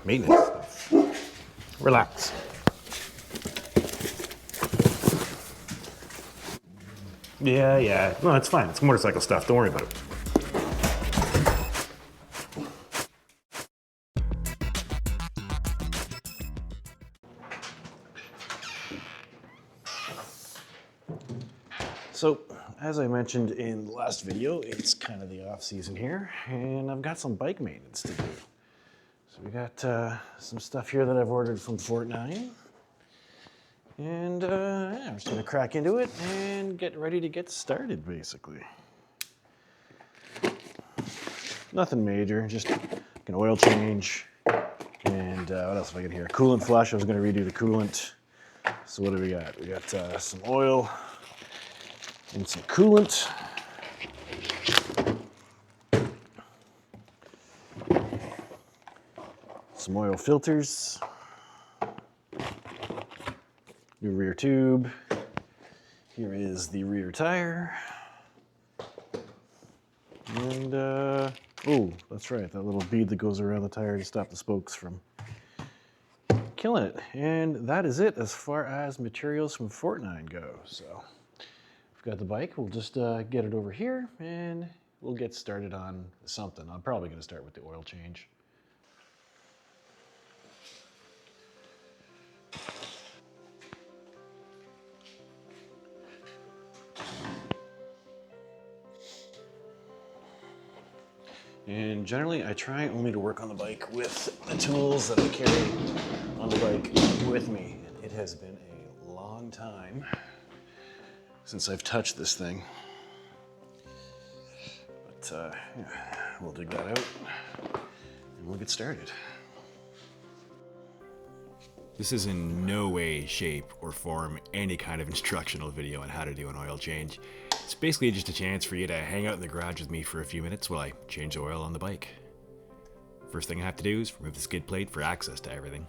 Maintenance stuff. Relax. Yeah. No, it's fine. It's motorcycle stuff. Don't worry about it. So, as I mentioned in the last video, it's kind of the off season here, and I've got some bike maintenance to do. So we got some stuff here that I've ordered from Fortnite, and yeah, I'm just gonna crack into it and get ready to get started, basically. Nothing major, just an oil change, and what else have I got here? Coolant flush. I was gonna redo the coolant. So what do we got? We got some oil and some coolant. Some oil filters. New rear tube. Here is the rear tire. And, oh, that's right, that little bead that goes around the tire to stop the spokes from killing it. And that is it as far as materials from Fortnite go. So, we've got the bike. We'll just get it over here and we'll get started on something. I'm probably going to start with the oil change. And generally, I try only to work on the bike with the tools that I carry on the bike with me. It has been a long time since I've touched this thing. But yeah, we'll dig that out and we'll get started. This is in no way, shape, or form any kind of instructional video on how to do an oil change. It's basically just a chance for you to hang out in the garage with me for a few minutes while I change the oil on the bike. First thing I have to do is remove the skid plate for access to everything.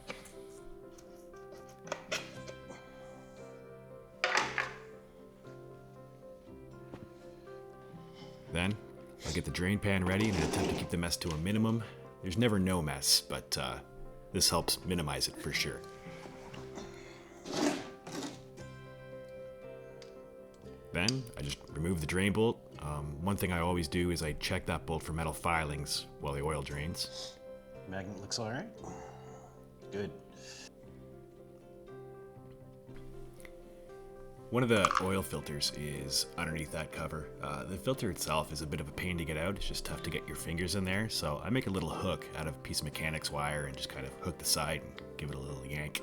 Then, I'll get the drain pan ready in an attempt to keep the mess to a minimum. There's never no mess, but this helps minimize it for sure. Then, I just remove the drain bolt. One thing I always do is I check that bolt for metal filings while the oil drains. Magnet looks all right. Good. One of the oil filters is underneath that cover. The filter itself is a bit of a pain to get out. It's just tough to get your fingers in there. So I make a little hook out of a piece of mechanics wire and just kind of hook the side and give it a little yank.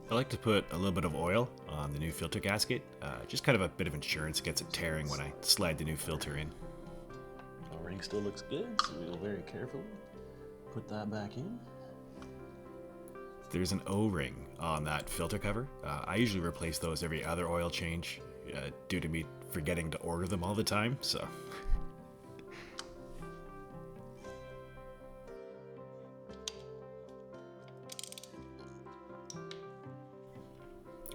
I like to put a little bit of oil on the new filter gasket. Just kind of a bit of insurance against it tearing when I slide the new filter in. O-ring still looks good, so we'll very carefully put that back in. There's an O-ring on that filter cover. I usually replace those every other oil change due to me forgetting to order them all the time, so.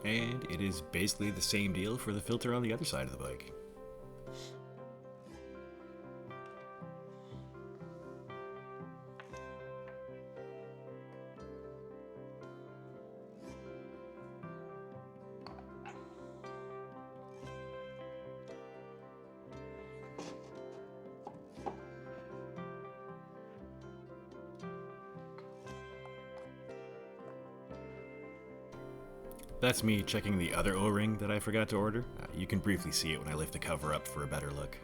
And it is basically the same deal for the filter on the other side of the bike. That's me checking the other O-ring that I forgot to order. You can briefly see it when I lift the cover up for a better look.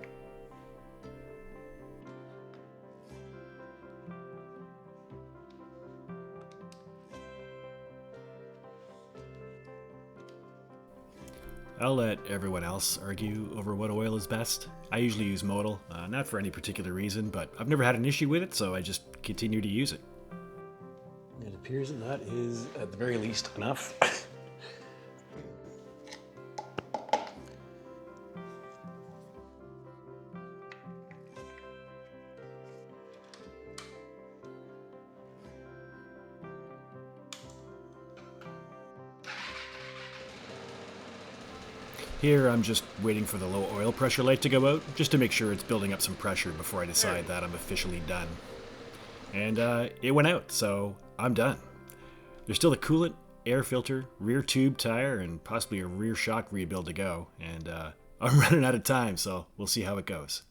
I'll let everyone else argue over what oil is best. I usually use modal, not for any particular reason, but I've never had an issue with it, so I just continue to use it. It appears that is, at the very least, enough. Here I'm just waiting for the low oil pressure light to go out, just to make sure it's building up some pressure before I decide that I'm officially done. And it went out, so I'm done. There's still the coolant, air filter, rear tube tire, and possibly a rear shock rebuild to go. And I'm running out of time, so we'll see how it goes.